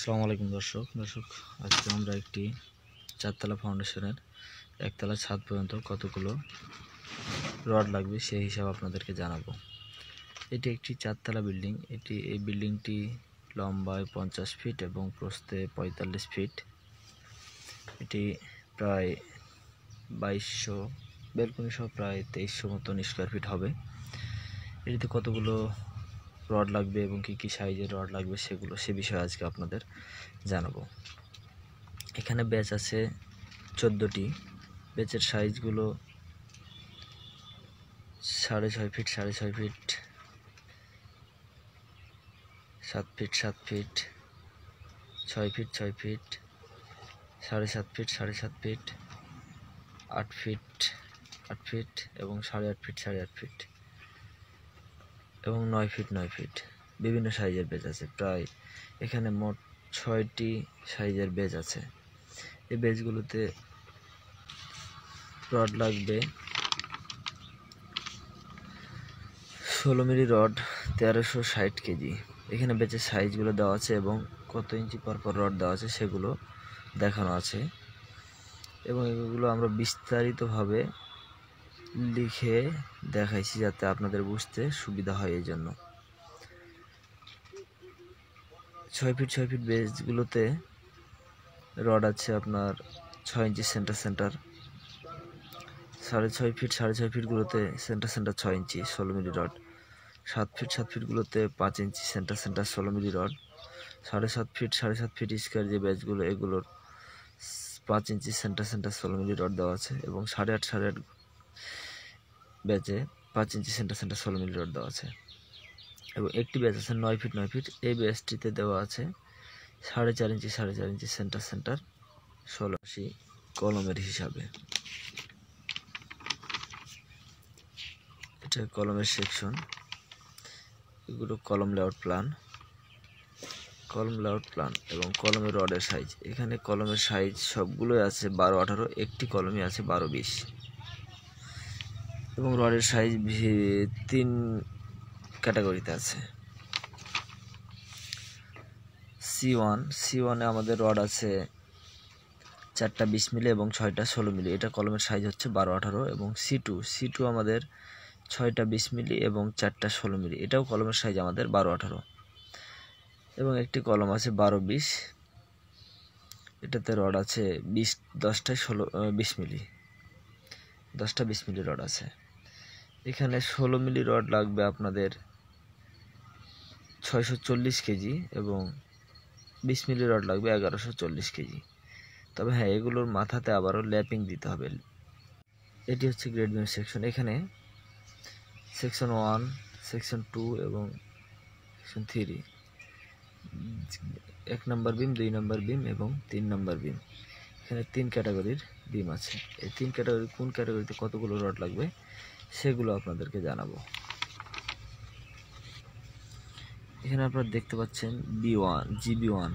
আসসালামু আলাইকুম দর্শক আজকে আমরা একটি চারতলা ফাউন্ডেশনের একতলা ছাদ পর্যন্ত কতগুলো রড লাগবে সেই হিসাব আপনাদেরকে জানাবো। এটি একটি চারতলা বিল্ডিং। এই বিল্ডিংটি লম্বায় 50 ফিট এবং প্রস্থে 45 ফিট। এটি প্রায় 2200 ব্যালকনি সহ প্রায় 2300 মতন স্কয়ার ফিট হবে। এটিতে কতগুলো রড লাগবে এবং কি সাইজের রড লাগবে সে বিষয়ে আজকে আপনাদের জানাবো। এখানে ব্যাচ আছে 14টি। ব্যাচের সাইজগুলো 6.5 feet, 6.5 feet, 7 feet, 7 feet, 6 feet, 6 feet, 7.5 feet, 7.5 feet, 8 feet, 8 feet এবং 8.5 ফিট, 8.5 ফিট এবং 9 ফিট, 9 ফিট বিভিন্ন সাইজের ব্যাচ আছে। প্রায় এখানে মোট 6টি সাইজের ব্যাচ আছে। এই ব্যাচগুলোতে রড লাগবে 16 মিলি রড 1360 কেজি। এখানে ব্যাচের সাইজগুলো দেওয়া আছে এবং কত ইঞ্চি পর রড দেওয়া আছে সেগুলো দেখানো আছে এবং এগুলো আমরা বিস্তারিতভাবে লিখে দেখাইছি যাতে আপনাদের বুঝতে সুবিধা হয়। এই জন্য 6 ফিট 6 ফিট বেসগুলোতে রড আছে আপনার 6 ইঞ্চি সেন্টার 6.5 ফিট 6.5 ফিটগুলোতে centre 6 inch 16 milli rod. 7 feet 7 ফিটগুলোতে 5 inch centre 16 milli rod. 7.5 feet 7.5 feet square যে ব্যাচগুলো এগুলোর 5 ইঞ্চি সেন্টার 16 মিলি রড দেওয়া আছে এবং 8.5 ব্যাচে 5 ইঞ্চি সেন্টার 16 মিলি রড দেওয়া আছে এবং একটি ব্যাচ আছে 9 ফিট 9 ফিট। এই ব্যাচটিতে দেওয়া আছে 4.5 ইঞ্চি 4.5 ইঞ্চি সেন্টার 16 কলমের হিসাবে। এটা কলমের সেকশন। এগুলো কলম লেআউট প্ল্যান এবং কলমের রডের সাইজ। এখানে কলমের সাইজ সবগুলোই আছে 12-18, একটি কলমই আছে 12-20 এবং রডের সাইজ 3 ক্যাটাগরিতে আছে। C1 এ আমাদের রড আছে 4টা 20 মিলি এবং 6টা 16 মিলি। এটা কলমের সাইজ হচ্ছে 12-18 এবং C2 আমাদের 6টা 20 মিলি এবং 4টা 16 মিলি। এটাও কলমের সাইজ আমাদের 12-18 এবং একটি কলম আছে 12-20। এটাতে রড আছে 10টা 20 মিলি, 10টা 20 মিলি রড আছে। এখানে 16 মিলি রড লাগবে আপনাদের 640 কেজি এবং 20 মিলি রড লাগবে 1140 কেজি। তবে হ্যাঁ, এগুলোর মাথাতে আবারও ল্যাপিং দিতে হবে। এটি হচ্ছে গ্রেড বিম সেকশন। এখানে সেকশন 1, সেকশন 2 এবং সেকশন 3, 1 নম্বর বিম, 2 নম্বর বিম এবং 3 নম্বর বিম। এখানে 3 ক্যাটাগরির বিম আছে। এই 3 ক্যাটাগরি কোন ক্যাটাগরিতে কতগুলো রড লাগবে সেগুলো আপনাদেরকে জানাবো। এখানে আপনারা দেখতে পাচ্ছেন GB1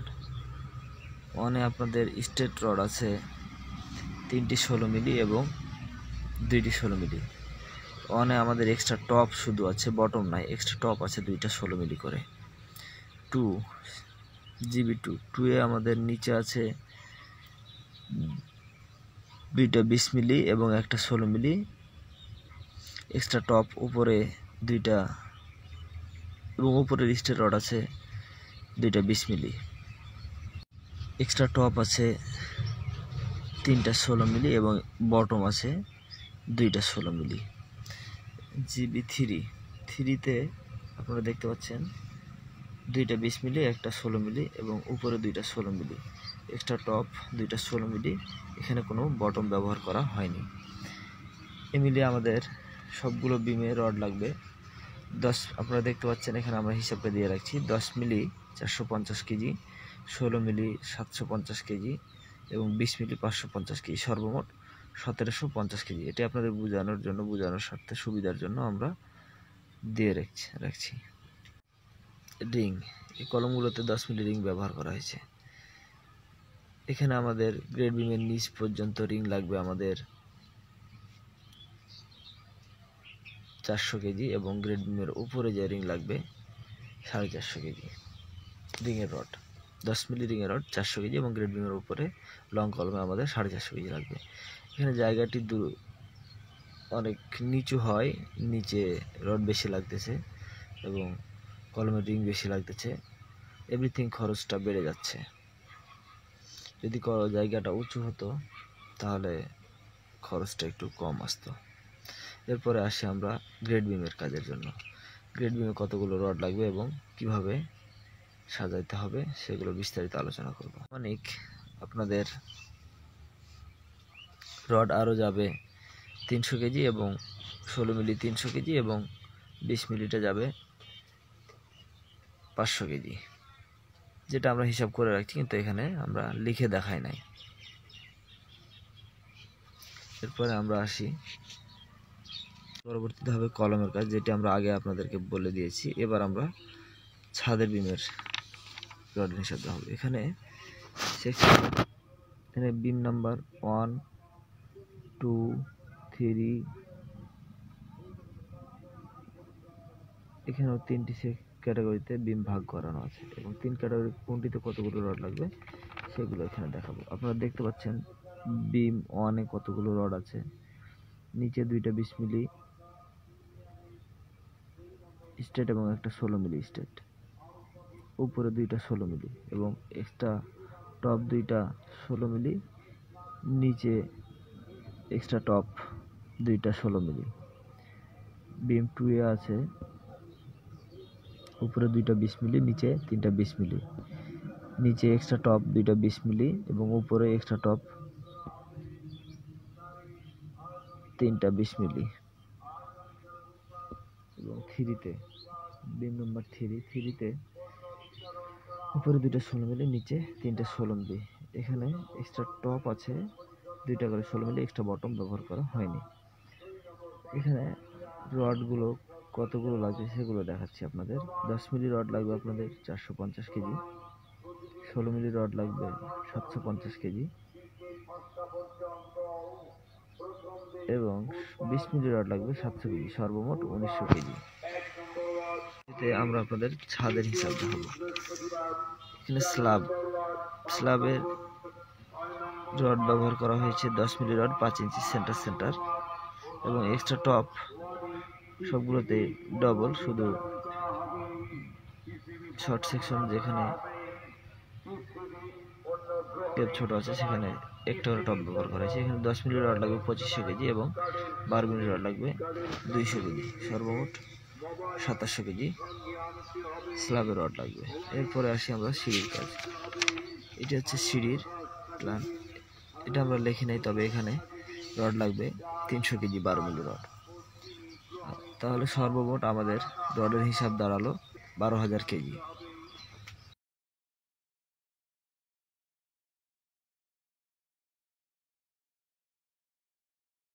আপনাদের স্ট্রেট রড আছে 3টি 16 মিলি এবং 2টি 16 মিলি। আমাদের এক্সট্রা টপ শুধু আছে, বটম নাই, এক্সট্রা টপ আছে 2টা 16 মিলি করে। GB2 এ আমাদের নিচে আছে 2টা 20 মিলি এবং একটা 16 মিলি। এক্সট্রা টপ উপরে 2টা এবং উপরের স্ট্রেট রড আছে 2টা 20 মিলি। এক্সট্রা টপ আছে 3টা 16 মিলি এবং বটম আছে 2টা 16 মিলি। GB3তে আপনারা দেখতে পাচ্ছেন 2টা 20 মিলি, একটা 16 মিলি এবং উপরে 2টা 16 মিলি। এক্সট্রা টপ 2টা 16 মিলি। এখানে কোনো বটম ব্যবহার করা হয়নি। মিলিয়ে আমাদের সবগুলো বিমে রড লাগবে 10। আপনারা দেখতে পাচ্ছেন এখানে আমরা হিসাবটা দিয়ে রাখছি। 10 মিলি 450 কেজি, 16 মিলি 750 কেজি এবং 20 মিলি 550 কেজি, সর্বমোট 1750 কেজি। এটি আপনাদের বোঝানোর স্বার্থে সুবিধার জন্য আমরা দিয়ে রাখছি। রিং, এই কলমগুলোতে 10 মিলি রিং ব্যবহার করা হয়েছে। এখানে আমাদের গ্রেড বিমের নিচ পর্যন্ত রিং লাগবে আমাদের 400 কেজি এবং গ্রেড বিমের উপরে যে রিং লাগবে 450 কেজি রিংয়ের রড। 10 মিলি রিংয়ের রড 400 কেজি এবং গ্রেড বিমের উপরে লং কলমে আমাদের 450 কেজি লাগবে। এখানে জায়গাটি অনেক নিচু হয়, নিচে রড বেশি লাগতেছে এবং কলমের রিং বেশি লাগতেছে, এভরিথিং খরচটা বেড়ে যাচ্ছে। যদি জায়গাটা উঁচু হতো তাহলে খরচটা একটু কম আসতো। এরপরে আসি আমরা গ্রেড বিমের কাজের জন্য। গ্রেড বিমে কতগুলো রড লাগবে এবং কিভাবে সাজাইতে হবে সেগুলো বিস্তারিত আলোচনা করব। অনেক আপনাদের রড আরও যাবে 300 কেজি এবং 16 মিলি 300 কেজি এবং 20 মিলিটা যাবে 500 কেজি, যেটা আমরা হিসাব করে রাখছি কিন্তু এখানে আমরা লিখে দেখাই নাই। এরপরে আমরা আসি পরবর্তীতে হবে কলমের কাজ, যেটি আমরা আগে আপনাদেরকে বলে দিয়েছি। এবার আমরা ছাদের বিমের রড হিসাব দেওয়া হবে। এখানে বিম নাম্বার 1, 2, 3, এখানেও 3টি ক্যাটাগরিতে বিম ভাগ করানো আছে এবং 3 ক্যাটাগরি কোনটিতে কতগুলো রড লাগবে সেগুলো এখানে দেখাবো। আপনারা দেখতে পাচ্ছেন বিম 1-এ কতগুলো রড আছে। নিচে 2টা 20 মিলি স্ট্রেট এবং একটা 16 মিলি স্ট্রেট, উপরে 2টা 16 মিলি এবং এক্সট্রা টপ 2টা 16 মিলি, নিচে এক্সট্রা টপ 2টা 16 মিলি। বিম 2-এ আছে উপরে 2টা 20 মিলি, নিচে 3টা 20 মিলি, নিচে এক্সট্রা টপ 2টা 20 মিলি এবং উপরে এক্সট্রা টপ 3টা 20 মিলি। এবং 3-তে বিম নাম্বার 3-তে উপরে 2টা 16 মিলি, নিচে 3টা 16 মিলি। এখানে এক্সট্রা টপ আছে 2টা করে 16 মিলি, এক্সট্রা বটম ব্যবহার করা হয়নি। এখানে রডগুলো কতগুলো লাগবে সেগুলো দেখাচ্ছি আপনাদের। 10 মিলি রড লাগবে আপনাদের 450 কেজি, 16 মিলি রড লাগবে 750 কেজি এবং 20 মিলি রড লাগবে 700 কেজি, সর্বমোট 1900 কেজি। এতে আমরা আপনাদের ছাদের হিসাব দেখাবো। এখানে স্ল্যাবের রড ব্যবহার করা হয়েছে 10 মিলি রড 5 ইঞ্চি সেন্টার এবং এক্সট্রা টপ সবগুলোতে ডবল, শুধু শর্ট সেকশন যেখানে টেপ ছোট আছে সেখানে একটা করে টপ ব্যবহার করা হয়েছে। এখানে 10 মিলি রড লাগবে 2500 কেজি এবং 12 মিলি রড লাগবে 200 কেজি, সর্বমোট 2700 কেজি স্ল্যাবের রড লাগবে। এরপরে আসি আমরা সিঁড়ির কাজ। এটা হচ্ছে সিঁড়ির প্ল্যান, এটা আমরা লিখি নাই, তবে এখানে রড লাগবে 300 কেজি 12 মিলি রড। তাহলে সর্বমোট আমাদের রডের হিসাব দাঁড়ালো 12,000 কেজি।